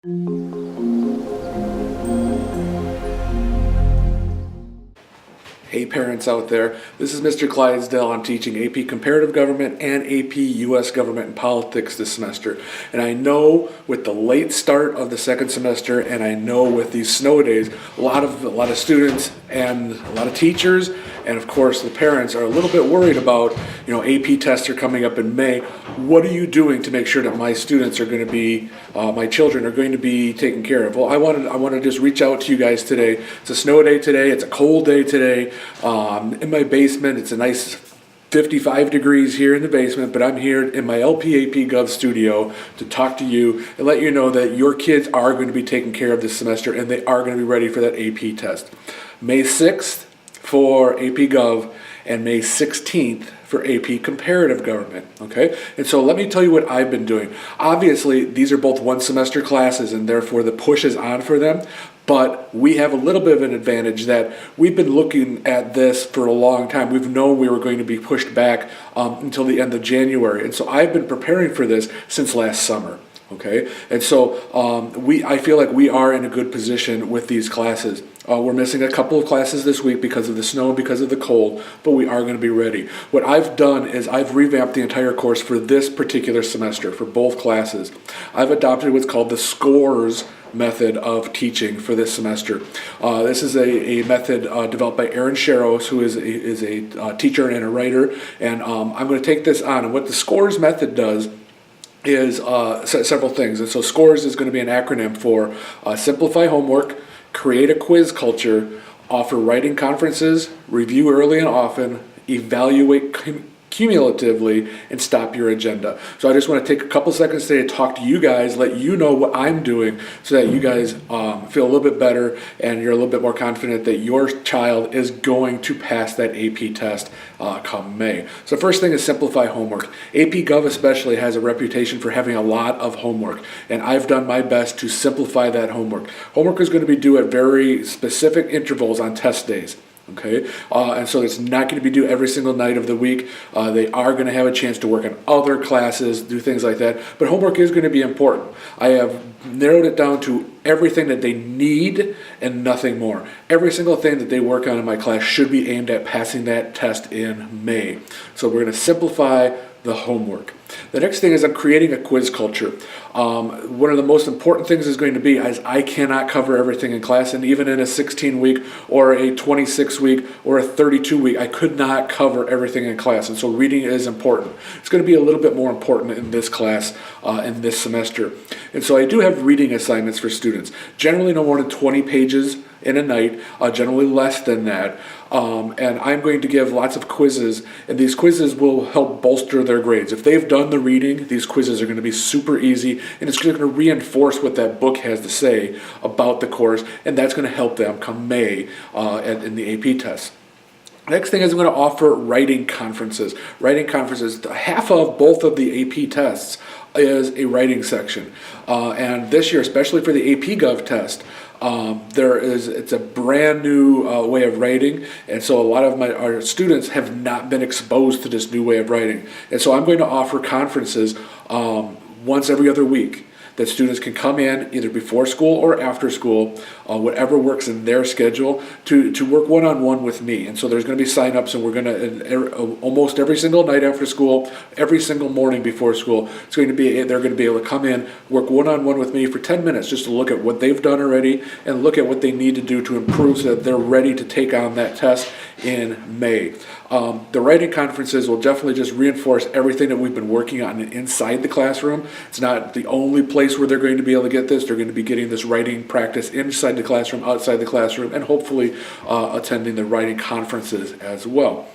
Hey parents out there, this is Mr. Clydesdale. I'm teaching AP Comparative Government and AP US Government and Politics this semester. And I know with the late start of the second semester, and I know with these snow days, a lot of students and a lot of teachers and of course the parents are a little bit worried about, AP tests are coming up in May. What are you doing to make sure that my students are going to be, my children are going to be taken care of? Well, I want to just reach out to you guys today. It's a snow day today. It's a cold day today. In my basement, it's a nice 55 degrees here in the basement, but I'm here in my LPAP Gov studio to talk to you and let you know that your kids are going to be taken care of this semester and they are going to be ready for that AP test. May 6th for AP Gov and May 16th for AP Comparative Government, okay? And so let me tell you what I've been doing. Obviously, these are both one semester classes and therefore the push is on for them, but we have a little bit of an advantage that we've been looking at this for a long time. We've known we were going to be pushed back until the end of January. And so I've been preparing for this since last summer. Okay, and so I feel like we are in a good position with these classes. We're missing a couple of classes this week because of the snow and because of the cold, but we are going to be ready. What I've done is I've revamped the entire course for this particular semester, for both classes. I've adopted what's called the SCORES method of teaching for this semester. This is a method developed by Aaron Sharrows, who is a teacher and a writer, and I'm going to take this on. And what the SCORES method does is several things. And so SCORES is going to be an acronym for simplify homework, create a quiz culture, offer writing conferences, review early and often, evaluate cumulatively, and stop your agenda. So I just want to take a couple seconds today to talk to you guys, let you know what I'm doing so that you guys feel a little bit better and you're a little bit more confident that your child is going to pass that AP test come May. So first thing is simplify homework. AP Gov especially has a reputation for having a lot of homework, and I've done my best to simplify that homework. Homework is going to be due at very specific intervals on test days. Okay, and so it's not going to be due every single night of the week. They are going to have a chance to work on other classes, do things like that, but homework is going to be important. I have narrowed it down to everything that they need and nothing more. Every single thing that they work on in my class should be aimed at passing that test in May. So we're going to simplify the homework. The next thing is I'm creating a quiz culture. One of the most important things is going to be is I cannot cover everything in class, and even in a 16-week or a 26-week or a 32-week, I could not cover everything in class, and so reading is important. It's going to be a little bit more important in this class, in this semester. And so I do have reading assignments for students. Generally no more than 20 pages in a night, generally less than that. And I'm going to give lots of quizzes, and these quizzes will help bolster their grades. If they've done the reading, these quizzes are going to be super easy, and it's going to reinforce what that book has to say about the course, and that's going to help them come May in the AP test. Next thing is I'm going to offer writing conferences. Writing conferences, half of both of the AP tests is a writing section. And this year, especially for the AP Gov test, it's a brand new way of writing, and so a lot of our students have not been exposed to this new way of writing. And so I'm going to offer conferences once every other week that students can come in either before school or after school, whatever works in their schedule, to work one-on-one with me. And so there's going to be sign-ups, and we're going to, almost every single night after school, every single morning before school, they're going to be able to come in, work one-on-one with me for 10 minutes just to look at what they've done already and look at what they need to do to improve so that they're ready to take on that test in May. The writing conferences will definitely just reinforce everything that we've been working on inside the classroom. It's not the only place where they're going to be able to get this. They're going to be getting this writing practice inside the classroom, outside the classroom, and hopefully attending the writing conferences as well.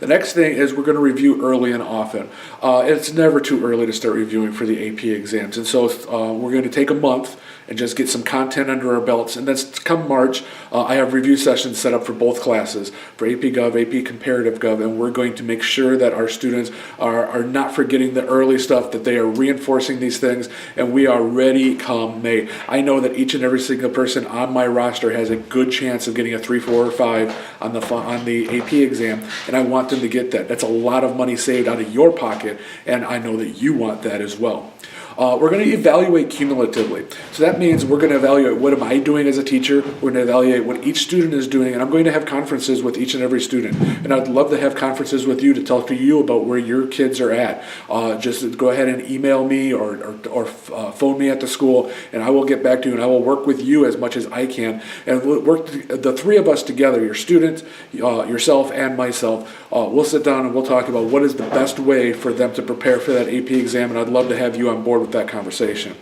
The next thing is we're going to review early and often. It's never too early to start reviewing for the AP exams, and so we're going to take a month and just get some content under our belts. And then come March, I have review sessions set up for both classes, for AP Gov, AP Comparative Gov, and we're going to make sure that our students are not forgetting the early stuff, that they are reinforcing these things, and we are ready come May. I know that each and every single person on my roster has a good chance of getting a 3, 4, or 5 on the AP exam, and I want them to get that. That's a lot of money saved out of your pocket, and I know that you want that as well. We're going to evaluate cumulatively. So that means we're going to evaluate what am I doing as a teacher, we're going to evaluate what each student is doing, and I'm going to have conferences with each and every student. And I'd love to have conferences with you to talk to you about where your kids are at. Just go ahead and email me or phone me at the school, and I will get back to you, and I will work with you as much as I can. And we'll work, the three of us together, your students, yourself, and myself, we'll sit down and we'll talk about what is the best way for them to prepare for that AP exam, and I'd love to have you on board with that conversation.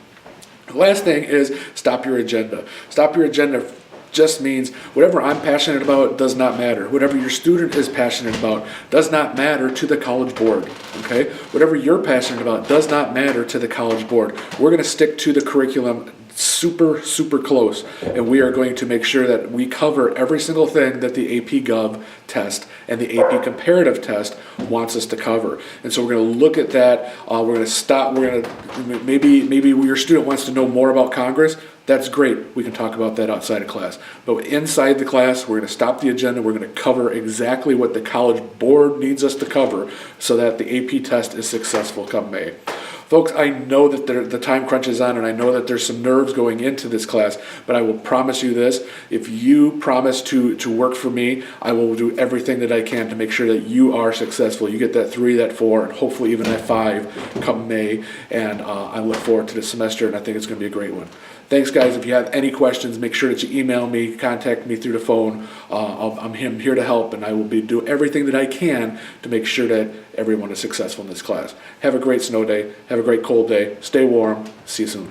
The last thing is stop your agenda. Stop your agenda just means whatever I'm passionate about does not matter. Whatever your student is passionate about does not matter to the College Board, okay? Whatever you're passionate about does not matter to the College Board. We're going to stick to the curriculum super close, and we are going to make sure that we cover every single thing that the AP Gov test and the AP comparative test wants us to cover. And so we're going to look at that. We're going to stop. We're going to maybe your student wants to know more about Congress. That's great. We can talk about that outside of class. But inside the class, we're going to stop the agenda. We're going to cover exactly what the College Board needs us to cover so that the AP test is successful come May. Folks, I know that the time crunch is on, and I know that there's some nerves going into this class, but I will promise you this: if you promise to work for me, I will do everything that I can to make sure that you are successful. You get that 3, that 4, and hopefully even that 5 come May, and I look forward to the semester, and I think it's going to be a great one. Thanks, guys. If you have any questions, make sure that you email me, contact me through the phone. I'm here to help, and I will do everything that I can to make sure that everyone is successful in this class. Have a great snow day. Have a great cold day. Stay warm. See you soon.